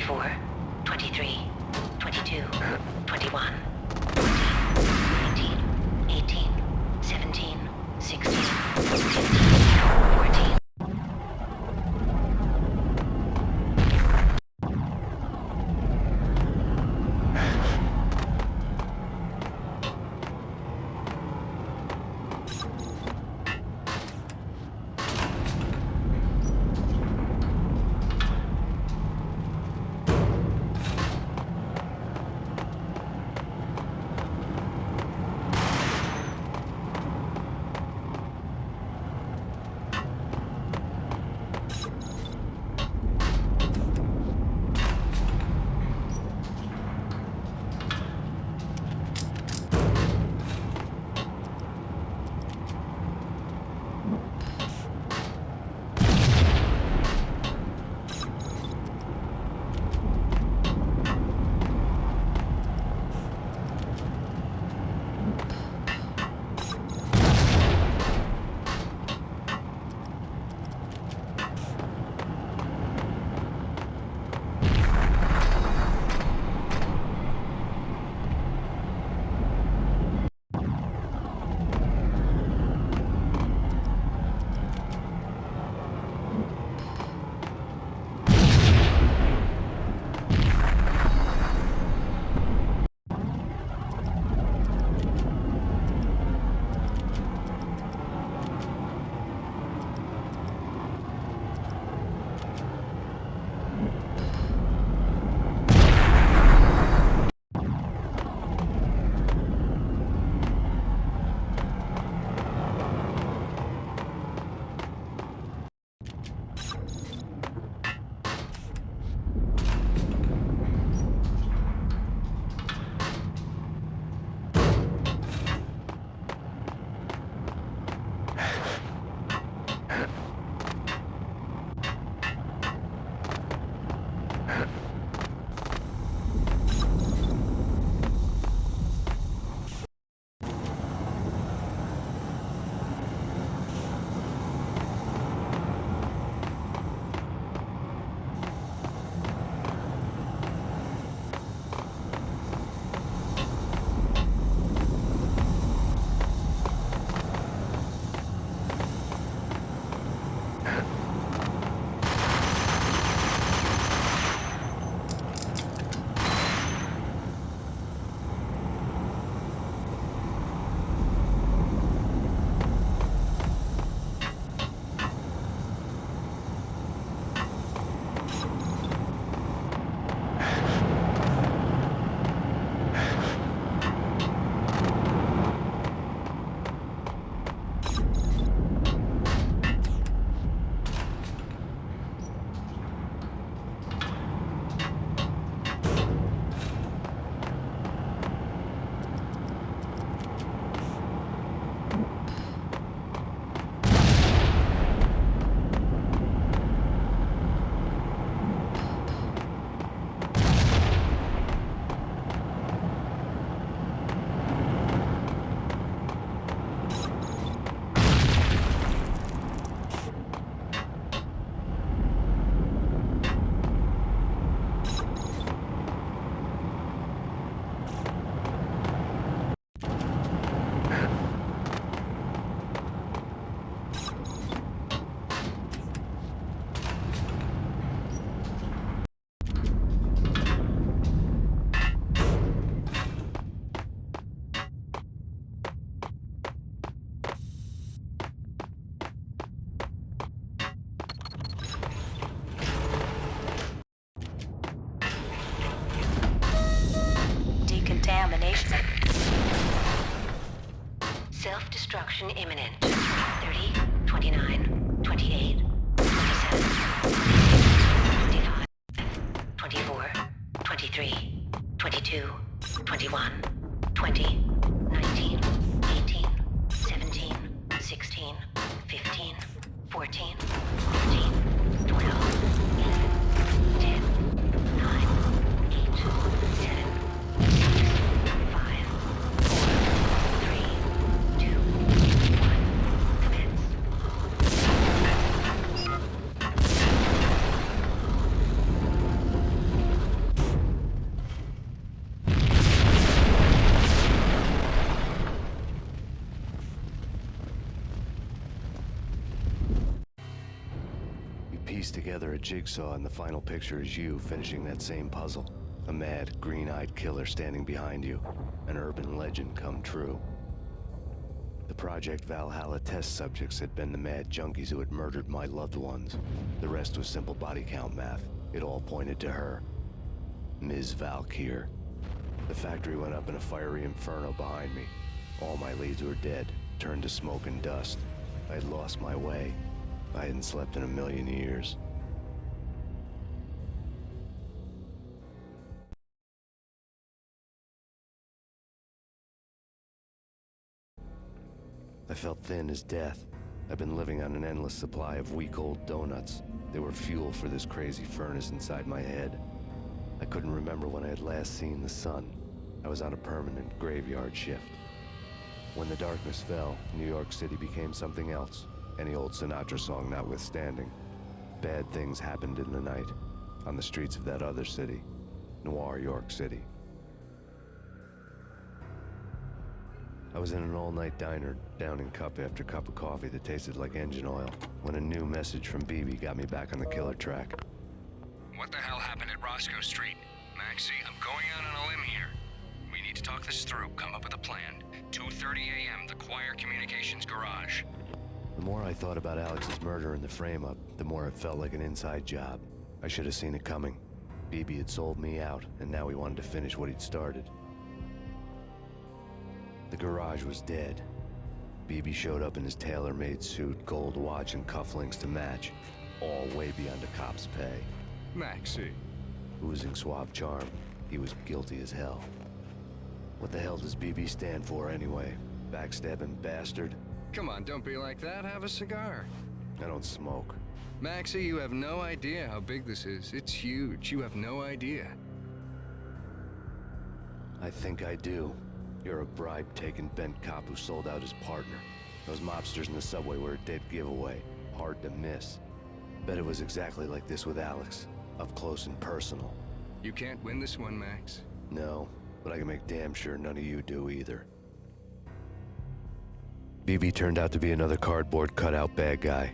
24, 23, 22, 21, 20, 19, 18, 17, 16, 15, 14. Decontamination. Self-destruction imminent. 30, 29, 28, 27, 25, 24, 23, 22, 21, 20, 19, 18, 17, 16, 15, 14, 15, 12, 11, 10, 9, 8, 7, 6, 5, 4, 3, 2, 1. Commence. piece together a jigsaw, and the final picture is you finishing that same puzzle. A mad, green-eyed killer standing behind you. An urban legend come true. The Project Valhalla test subjects had been the mad junkies who had murdered my loved ones. The rest was simple body count math. It all pointed to her. Ms. Valkyr. The factory went up in a fiery inferno behind me. All my leads were dead, turned to smoke and dust. I had lost my way. I hadn't slept in a million years. I felt thin as death. I've been living on an endless supply of week-old donuts. They were fuel for this crazy furnace inside my head. I couldn't remember when I had last seen the sun. I was on a permanent graveyard shift. When the darkness fell, New York City became something else. Any old Sinatra song notwithstanding. Bad things happened in the night, on the streets of that other city, Noir York City. I was in an all-night diner, downing cup after cup of coffee that tasted like engine oil, when a new message from BB got me back on the killer track. What the hell happened at Roscoe Street? Maxie, I'm going out on a limb here. We need to talk this through, come up with a plan. 2:30 a.m., the Choir Communications Garage. The more I thought about Alex's murder and the frame-up, the more it felt like an inside job. I should have seen it coming. BB had sold me out, and now he wanted to finish what he'd started. The garage was dead. BB showed up in his tailor-made suit, gold watch, and cufflinks to match, all way beyond a cop's pay. Maxie. Oozing suave charm, he was guilty as hell. What the hell does BB stand for anyway? Backstabbing bastard? Come on, don't be like that. Have a cigar. I don't smoke. Maxie, you have no idea how big this is. It's huge. You have no idea. I think I do. You're a bribe-taking bent cop who sold out his partner. Those mobsters in the subway were a dead giveaway. Hard to miss. Bet it was exactly like this with Alex. Up close and personal. You can't win this one, Max. No, but I can make damn sure none of you do either. BB turned out to be another cardboard cutout bad guy.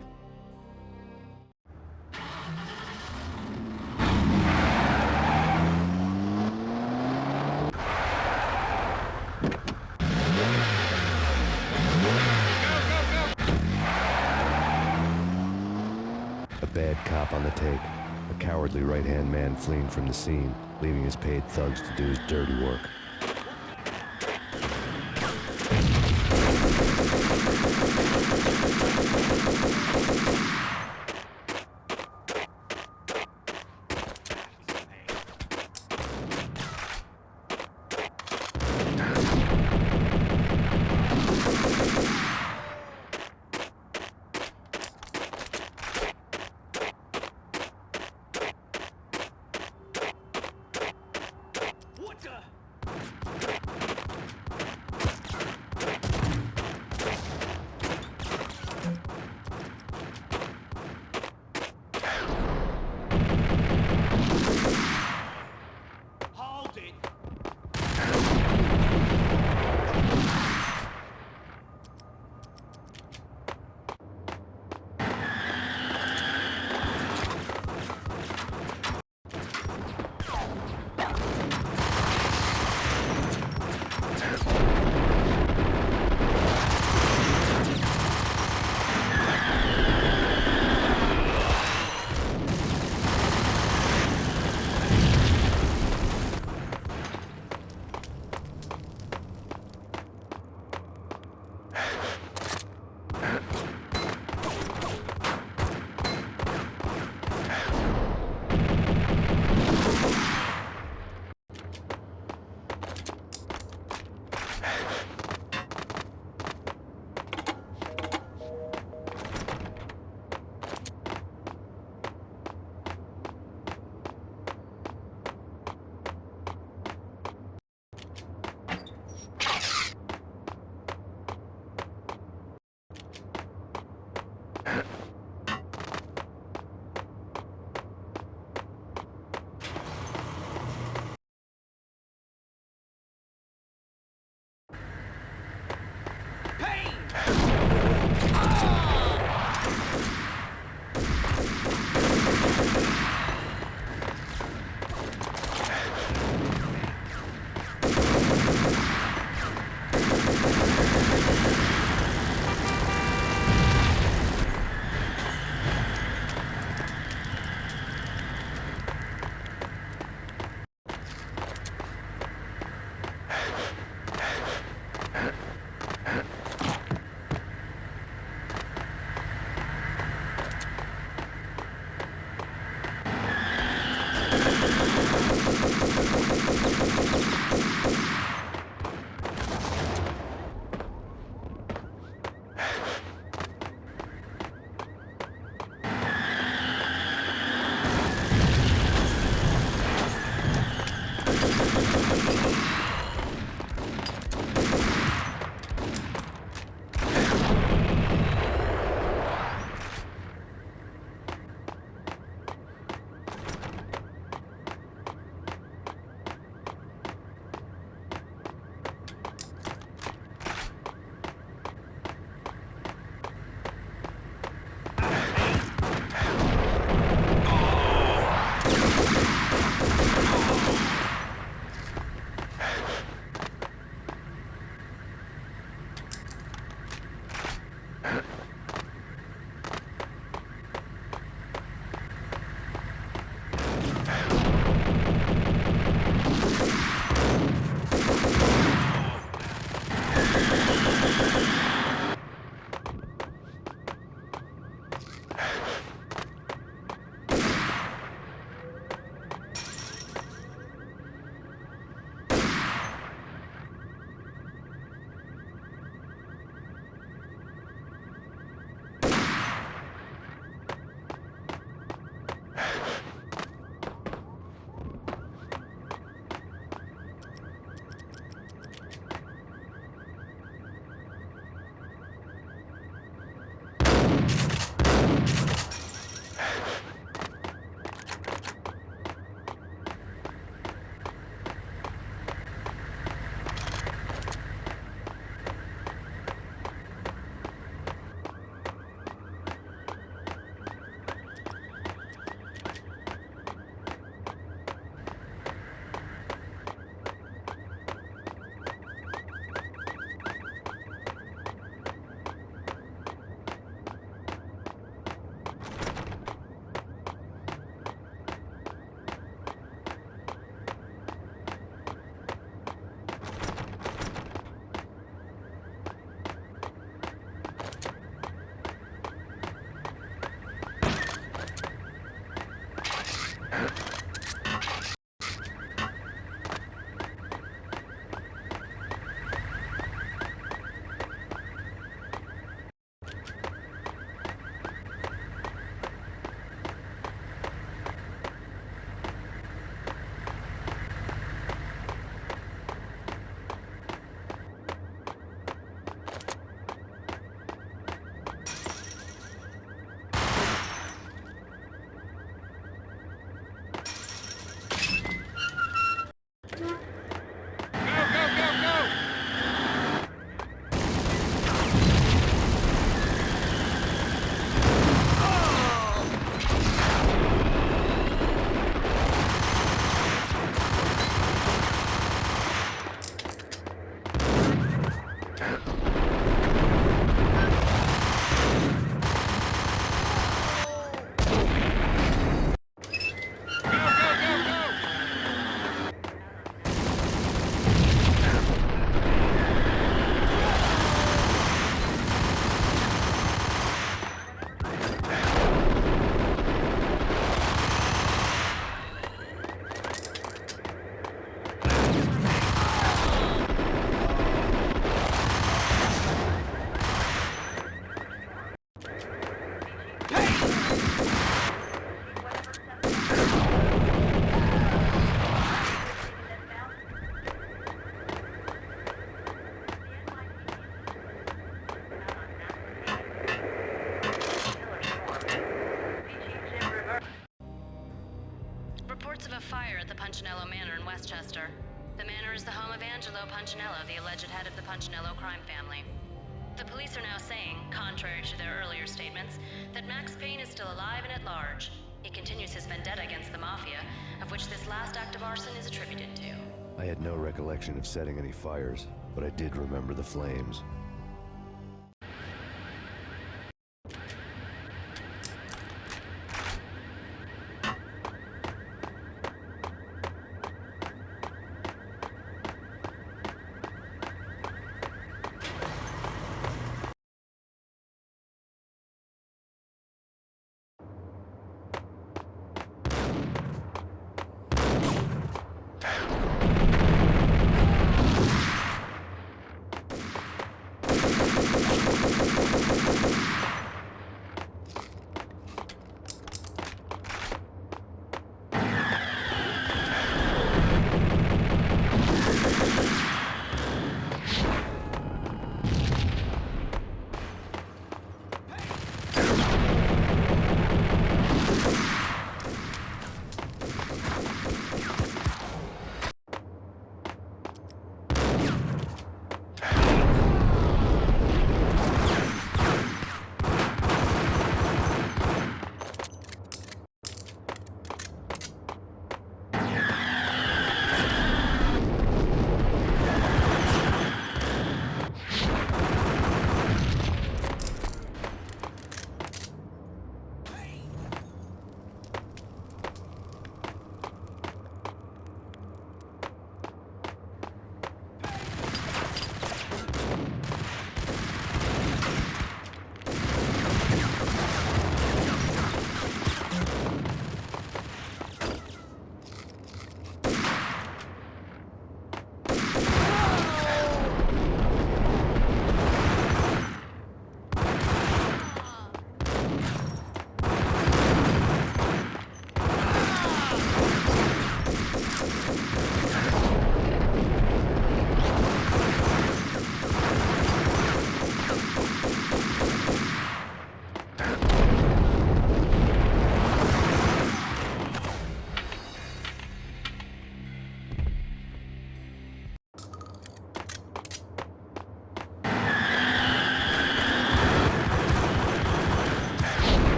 A bad cop on the take. A cowardly right-hand man fleeing from the scene, leaving his paid thugs to do his dirty work. fire at the Punchinello Manor in Westchester. The manor is the home of Angelo Punchinello, the alleged head of the Punchinello crime family. The police are now saying, contrary to their earlier statements, that Max Payne is still alive and at large. He continues his vendetta against the Mafia, of which this last act of arson is attributed to. I had no recollection of setting any fires, but I did remember the flames.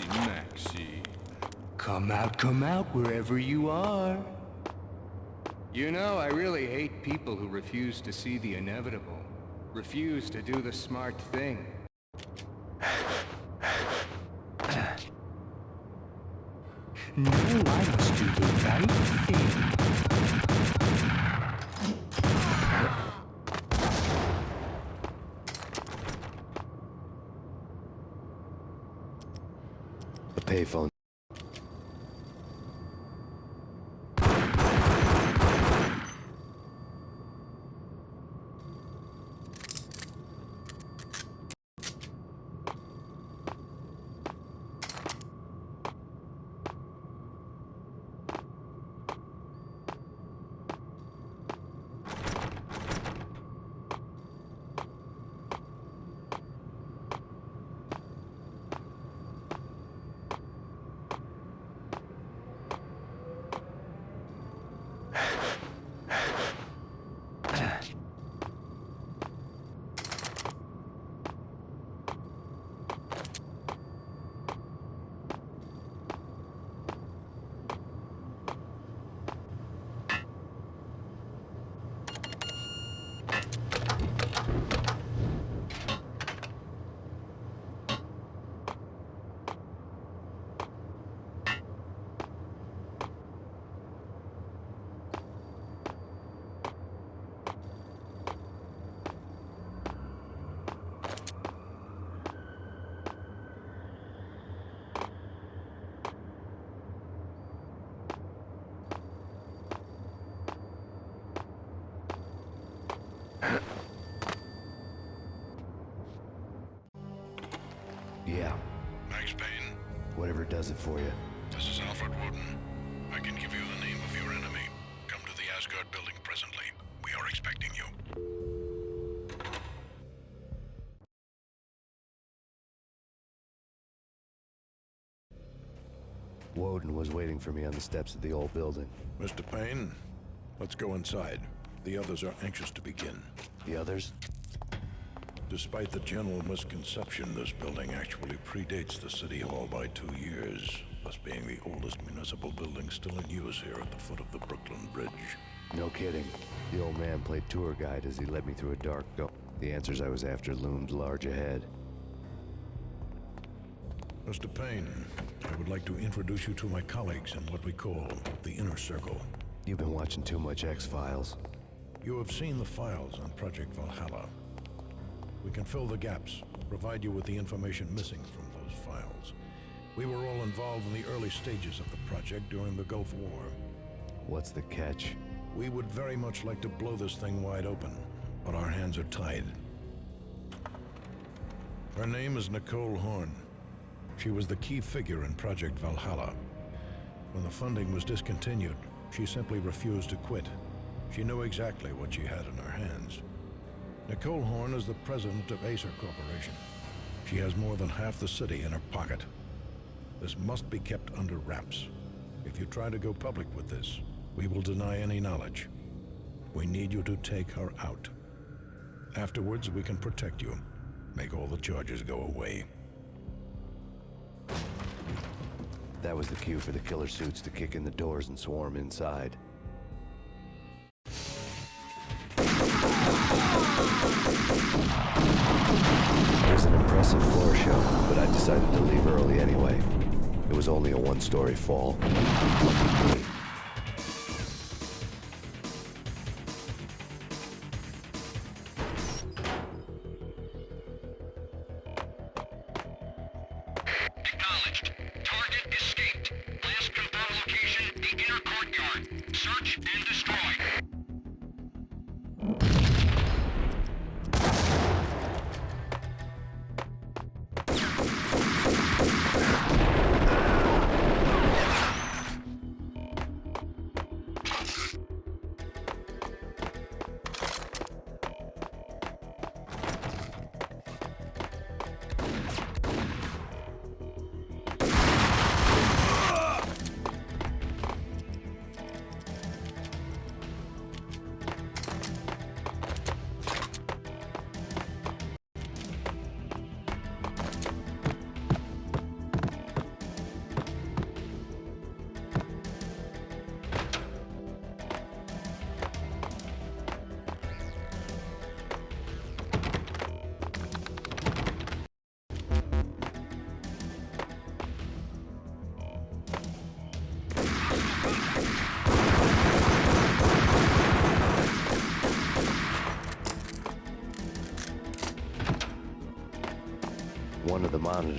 Maxie. Come out, wherever you are. You know, I really hate people who refuse to see the inevitable. Refuse to do the smart thing. No, I must do the right thing. A payphone. Yeah, Max Payne, whatever does it for you. this is Alfred Woden. I can give you the name of your enemy. Come to the Asgard building presently. We are expecting you. Woden was waiting for me on the steps of the old building. Mr. Payne, let's go inside. The others are anxious to begin. The others? Despite the general misconception, this building actually predates the City Hall by 2 years, thus being the oldest municipal building still in use here at the foot of the Brooklyn Bridge. No kidding. The old man played tour guide as he led me through a dark door. The answers I was after loomed large ahead. Mr. Payne, I would like to introduce you to my colleagues in what we call the Inner Circle. You've been watching too much X-Files. You have seen the files on Project Valhalla. We can fill the gaps, provide you with the information missing from those files. We were all involved in the early stages of the project during the Gulf War. What's the catch? We would very much like to blow this thing wide open, but our hands are tied. Her name is Nicole Horn. She was the key figure in Project Valhalla. When the funding was discontinued, she simply refused to quit. She knew exactly what she had in her hands. Nicole Horn is the president of Acer Corporation. She has more than half the city in her pocket. This must be kept under wraps. If you try to go public with this, we will deny any knowledge. We need you to take her out. Afterwards, we can protect you. Make all the charges go away. That was the cue for the killer suits to kick in the doors and swarm inside. It was an impressive floor show, but I decided to leave early anyway. It was only a one-story fall. Acknowledged. Target escaped. Last confirmed location, the inner courtyard. Search and destroy.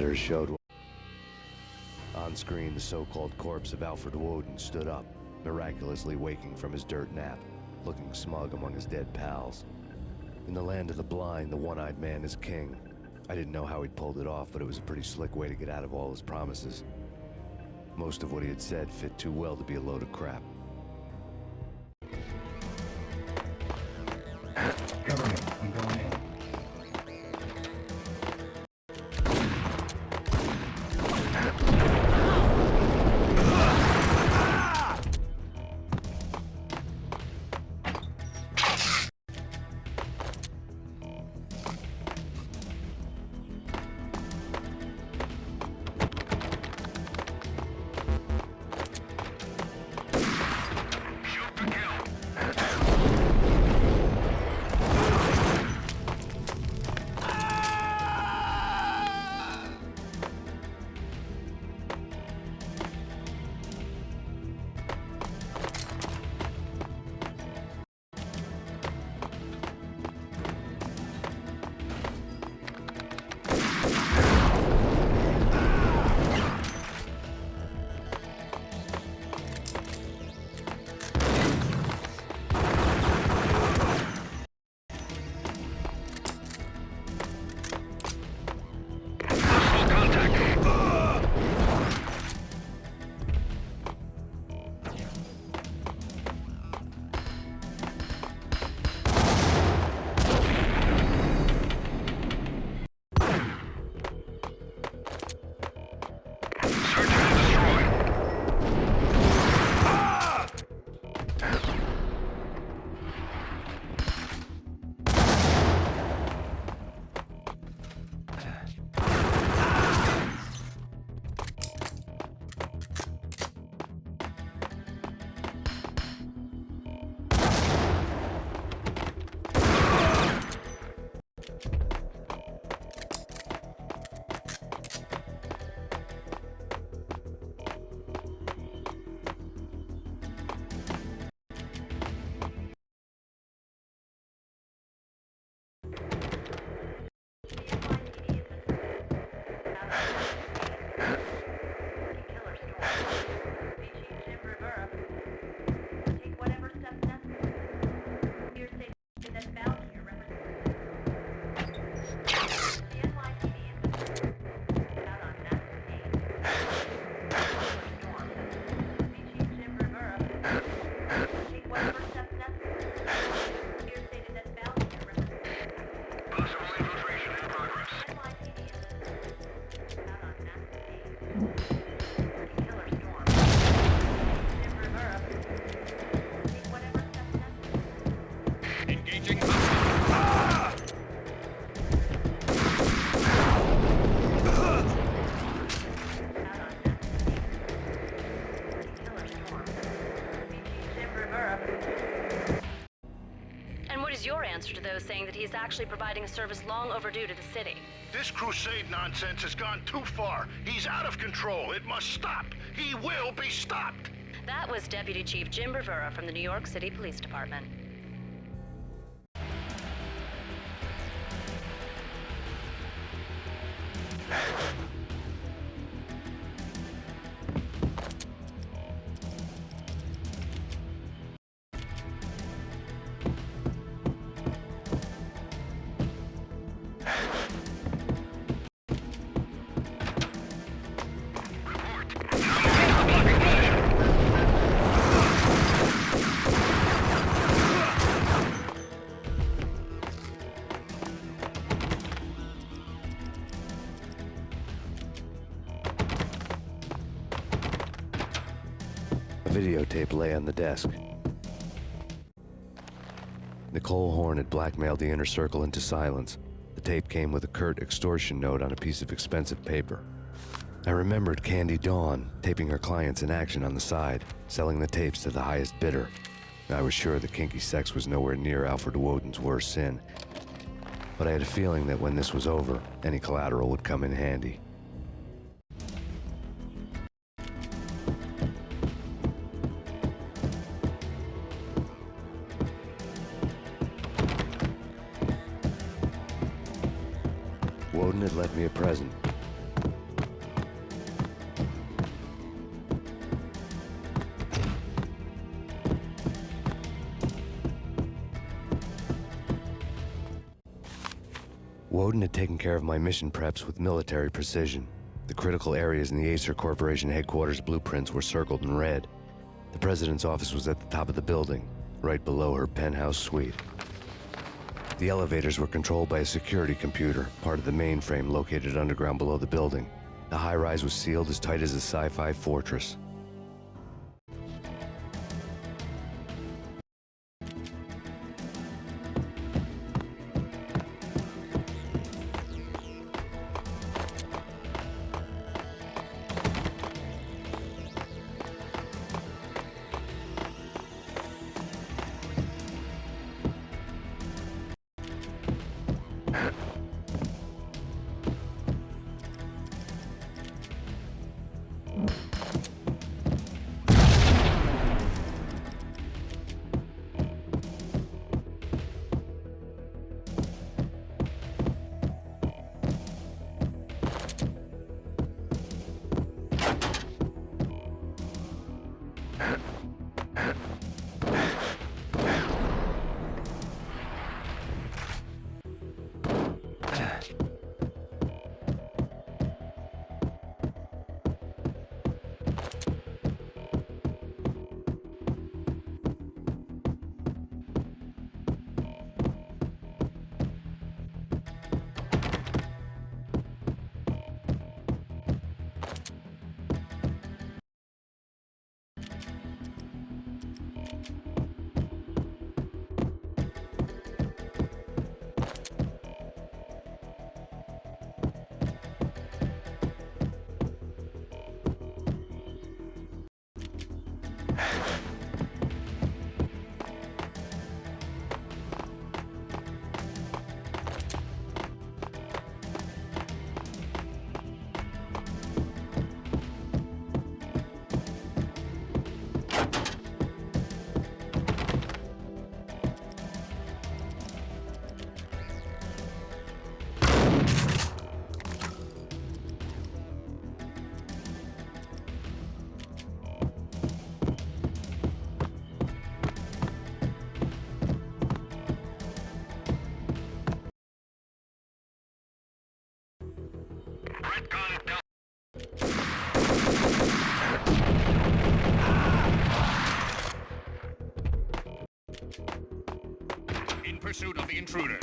monitors showed... On screen, the so-called corpse of Alfred Woden stood up, miraculously waking from his dirt nap, looking smug among his dead pals. In the land of the blind, the one-eyed man is king. I didn't know how he'd pulled it off, but it was a pretty slick way to get out of all his promises. Most of what he had said fit too well to be a load of crap. Cover me. I'm going in. Your answer to those saying that he's actually providing a service long overdue to the city. This crusade nonsense has gone too far. He's out of control. It must stop. He will be stopped. That was Deputy Chief Jim Rivera from the New York City Police Department. Videotape lay on the desk. Nicole Horn had blackmailed the inner circle into silence. The tape came with a curt extortion note on a piece of expensive paper. I remembered Candy Dawn taping her clients in action on the side, selling the tapes to the highest bidder. I was sure that kinky sex was nowhere near Alfred Woden's worst sin. But I had a feeling that when this was over, any collateral would come in handy. Woden had left me a present. Woden had taken care of my mission preps with military precision. The critical areas in the Acer Corporation headquarters blueprints were circled in red. The president's office was at the top of the building, right below her penthouse suite. The elevators were controlled by a security computer, part of the mainframe located underground below the building. The high-rise was sealed as tight as a sci-fi fortress. In pursuit of the intruder.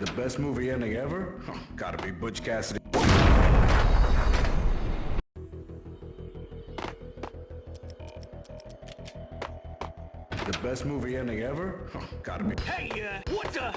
The best movie ending ever? Gotta be Butch Cassidy. The best movie ending ever? Gotta be. Hey, what the?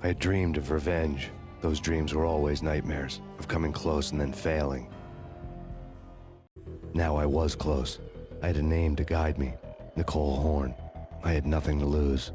I had dreamed of revenge. Those dreams were always nightmares, of coming close and then failing. Now I was close. I had a name to guide me. Nicole Horn. I had nothing to lose.